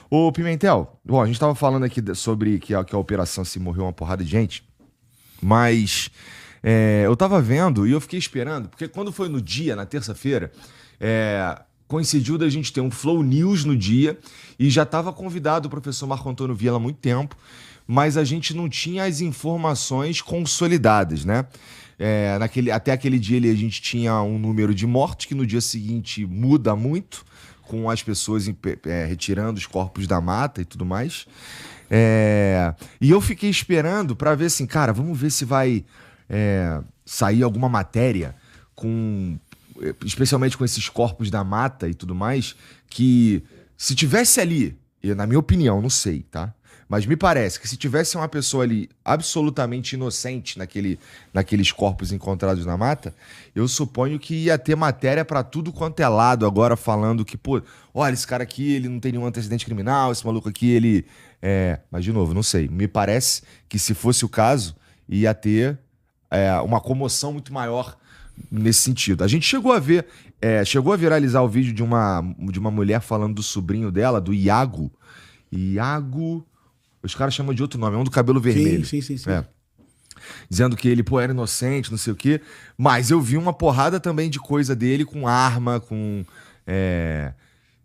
Ô, Pimentel, bom, a gente tava falando aqui sobre que a operação se morreu uma porrada de gente, mas eu tava vendo e eu fiquei esperando, porque quando foi no dia, na terça-feira, coincidiu da gente ter um Flow News no dia e já tava convidado o professor Marco Antônio Viana há muito tempo, mas a gente não tinha as informações consolidadas, né? Até aquele dia ali a gente tinha um número de mortes que no dia seguinte muda muito, com as pessoas retirando os corpos da mata e tudo mais. E eu fiquei esperando para ver assim, cara, vamos ver se vai sair alguma matéria especialmente com esses corpos da mata e tudo mais, que se tivesse ali, na minha opinião, não sei, tá? Mas me parece que se tivesse uma pessoa ali absolutamente inocente naqueles corpos encontrados na mata, eu suponho que ia ter matéria pra tudo quanto é lado agora falando que, pô, olha, esse cara aqui, ele não tem nenhum antecedente criminal, esse maluco aqui, ele... Mas, de novo, não sei. Me parece que se fosse o caso, ia ter uma comoção muito maior nesse sentido. A gente chegou a viralizar o vídeo de uma mulher falando do sobrinho dela, do Iago. Iago... Os caras chamam de outro nome, é um do cabelo vermelho. Sim. Dizendo que ele, pô, era inocente, não sei o quê. Mas eu vi uma porrada também de coisa dele com arma,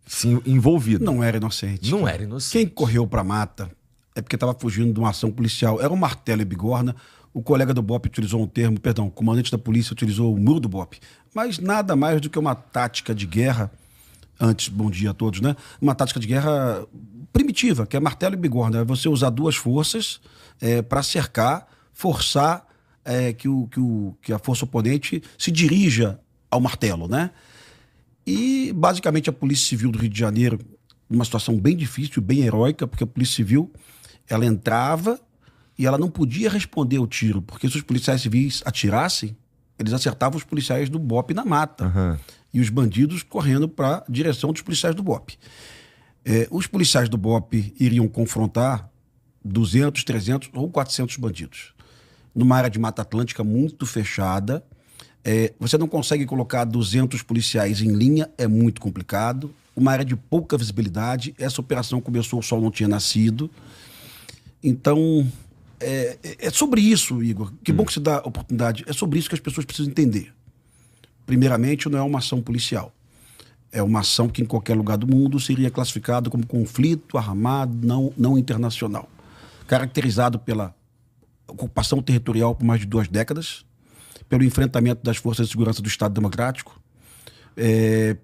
sim, envolvido. Não era inocente. Não era inocente. Quem correu pra mata é porque estava fugindo de uma ação policial. Era um martelo e bigorna. O colega do BOP utilizou um termo, perdão, o comandante da polícia utilizou o muro do BOP. Mas nada mais do que uma tática de guerra. Antes, bom dia a todos, né? Uma tática de guerra primitiva, que é martelo e bigorna. É você usar duas forças para cercar, forçar que a força oponente se dirija ao martelo, né? E, basicamente, a Polícia Civil do Rio de Janeiro, numa situação bem difícil, bem heróica, porque a Polícia Civil, ela entrava e ela não podia responder ao tiro, porque se os policiais civis atirassem, eles acertavam os policiais do BOP na mata. Uhum. E os bandidos correndo para a direção dos policiais do BOP. Os policiais do BOP iriam confrontar 200, 300 ou 400 bandidos. Numa área de Mata Atlântica muito fechada, você não consegue colocar 200 policiais em linha, é muito complicado. Uma área de pouca visibilidade, essa operação começou, o sol não tinha nascido. Então, é sobre isso, Igor. Que bom que você dá a oportunidade. É sobre isso que as pessoas precisam entender. Primeiramente, não é uma ação policial. É uma ação que em qualquer lugar do mundo seria classificado como conflito armado não internacional. Caracterizado pela ocupação territorial por mais de 2 décadas, pelo enfrentamento das forças de segurança do Estado Democrático,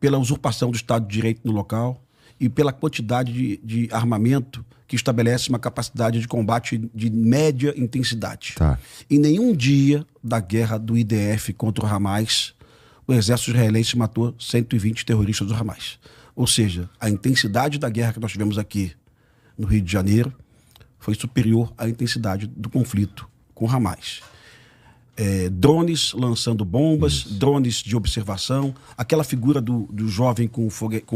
pela usurpação do Estado de Direito no local e pela quantidade de armamento que estabelece uma capacidade de combate de média intensidade. Tá. Em nenhum dia da guerra do IDF contra o Hamas, o exército israelense matou 120 terroristas do Hamas. Ou seja, a intensidade da guerra que nós tivemos aqui no Rio de Janeiro foi superior à intensidade do conflito com o Hamas. Drones lançando bombas, drones de observação, aquela figura do jovem com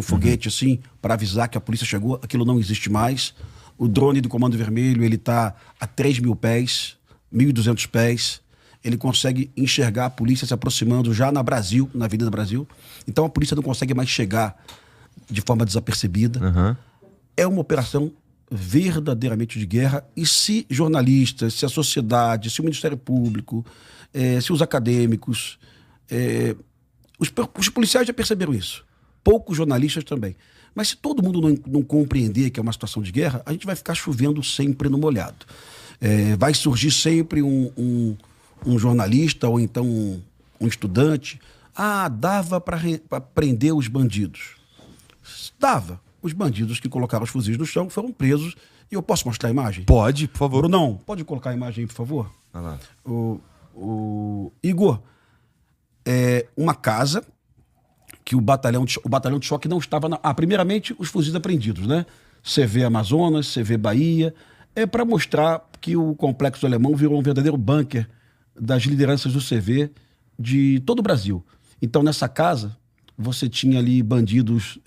foguete assim, para avisar que a polícia chegou, aquilo não existe mais. O drone do Comando Vermelho, ele está a 3.000 pés, 1.200 pés. Ele consegue enxergar a polícia se aproximando já na Avenida Brasil. Então a polícia não consegue mais chegar de forma desapercebida. Uhum. É uma operação verdadeiramente de guerra. E se jornalistas, se a sociedade, se o Ministério Público, se os acadêmicos, os policiais já perceberam isso. Poucos jornalistas também. Mas se todo mundo não compreender que é uma situação de guerra, a gente vai ficar chovendo sempre no molhado. Vai surgir sempre um jornalista ou então um estudante. Dava para prender os bandidos. Dava. Os bandidos que colocaram os fuzis no chão foram presos. E eu posso mostrar a imagem? Pode, por favor. Brunão, pode colocar a imagem aí, por favor? Vai lá. Igor, uma casa que o batalhão de choque não estava primeiramente, os fuzis apreendidos, né? CV Amazonas, CV Bahia. Para mostrar que o Complexo Alemão virou um verdadeiro bunker das lideranças do CV de todo o Brasil. Então, nessa casa, você tinha ali bandidos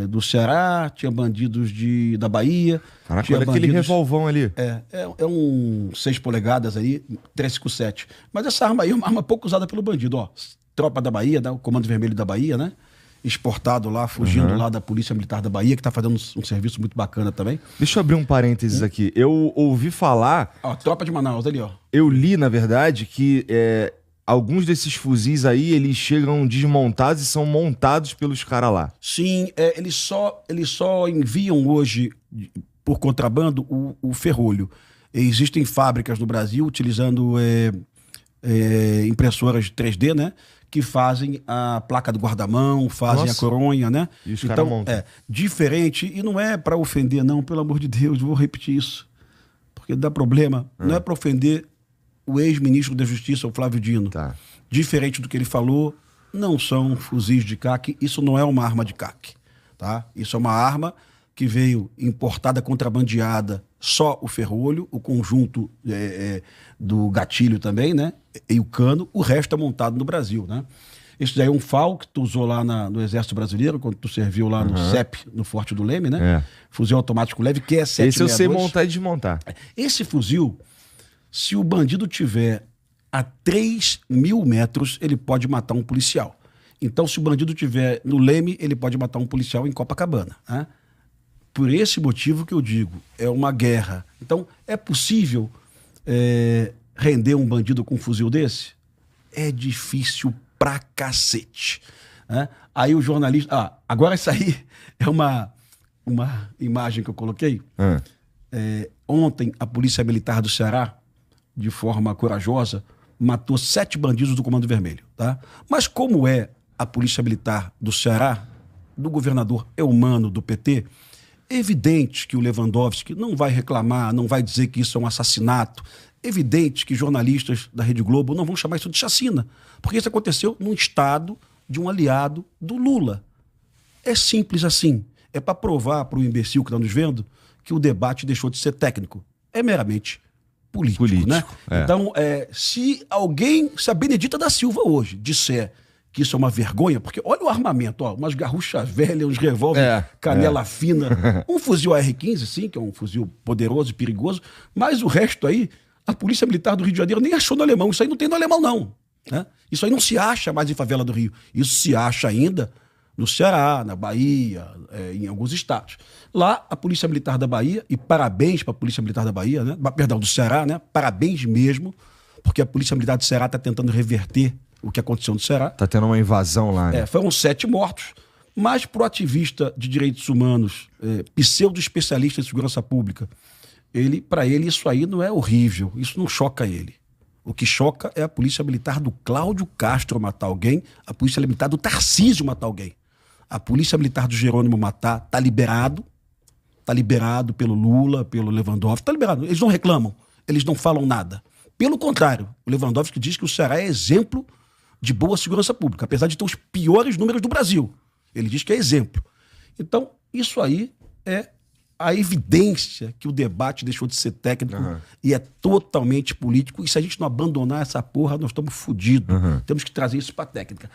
do Ceará, tinha bandidos da Bahia. Caraca, tinha olha aquele revolvão ali. É um 6 polegadas aí, 357. Mas essa arma aí é uma arma pouco usada pelo bandido, ó. Tropa da Bahia, o Comando Vermelho da Bahia, né? exportado lá, fugindo lá da Polícia Militar da Bahia, que está fazendo um serviço muito bacana também. Deixa eu abrir um parênteses aqui. Eu ouvi falar... Ó, Tropa de Manaus, ali, ó. Eu li, na verdade, que alguns desses fuzis aí, eles chegam desmontados e são montados pelos caras lá. Sim, eles só enviam hoje, por contrabando, o ferrolho. Existem fábricas no Brasil utilizando impressoras 3D, né? Que fazem a placa do guarda-mão, fazem a coronha, né? E os caras montam. Diferente, e não é para ofender, não, pelo amor de Deus, vou repetir isso, porque dá problema. Não é para ofender o ex-ministro da Justiça, o Flávio Dino. Tá. Diferente do que ele falou, não são fuzis de CAC, isso não é uma arma de CAC, tá? Isso é uma arma que veio importada, contrabandeada, só o ferrolho, o conjunto do gatilho também, né? E o cano, o resto é montado no Brasil, né? Esse daí é um FAL que tu usou lá no Exército Brasileiro, quando tu serviu lá no CEP, no Forte do Leme, né? Fuzil automático leve, que é 762. Esse eu sei montar e desmontar. Esse fuzil, se o bandido tiver a 3.000 metros, ele pode matar um policial. Então, se o bandido tiver no Leme, ele pode matar um policial em Copacabana, né? Por esse motivo que eu digo, é uma guerra. Então, é possível render um bandido com um fuzil desse? É difícil pra cacete, né? Aí o jornalista... agora isso aí é uma imagem que eu coloquei. Ontem, a Polícia Militar do Ceará, de forma corajosa, matou 7 bandidos do Comando Vermelho, tá? Mas como é a Polícia Militar do Ceará, do governador Eumano, do PT... É evidente que o Lewandowski não vai reclamar, não vai dizer que isso é um assassinato. É evidente que jornalistas da Rede Globo não vão chamar isso de chacina, porque isso aconteceu num estado de um aliado do Lula. É simples assim. É para provar para o imbecil que está nos vendo que o debate deixou de ser técnico. É meramente político. Né? Então, se a Benedita da Silva hoje disser que isso é uma vergonha, porque olha o armamento, ó, umas garruchas velhas, uns revólver canela fina, um fuzil AR-15, sim, que é um fuzil poderoso e perigoso, mas o resto aí, a Polícia Militar do Rio de Janeiro nem achou no alemão, isso aí não tem no alemão não, né? Isso aí não se acha mais em favela do Rio, isso se acha ainda no Ceará, na Bahia, em alguns estados. Lá, a Polícia Militar da Bahia, e parabéns para a Polícia Militar da Bahia, né? Perdão, do Ceará, né? Parabéns mesmo, porque a Polícia Militar do Ceará está tentando reverter o que aconteceu no Ceará. Tá tendo uma invasão lá, né? Foram 7 mortos, mas pro ativista de direitos humanos, pseudo-especialista em segurança pública, para ele isso aí não é horrível, isso não choca ele. O que choca é a Polícia Militar do Cláudio Castro matar alguém, a Polícia Militar do Tarcísio matar alguém. A Polícia Militar do Jerônimo matar, tá liberado pelo Lula, pelo Lewandowski, tá liberado. Eles não reclamam, eles não falam nada. Pelo contrário, o Lewandowski diz que o Ceará é exemplo de boa segurança pública, apesar de ter os piores números do Brasil. Ele diz que é exemplo. Então, isso aí é a evidência que o debate deixou de ser técnico e é totalmente político. E se a gente não abandonar essa porra, nós estamos fodidos. Temos que trazer isso para a técnica.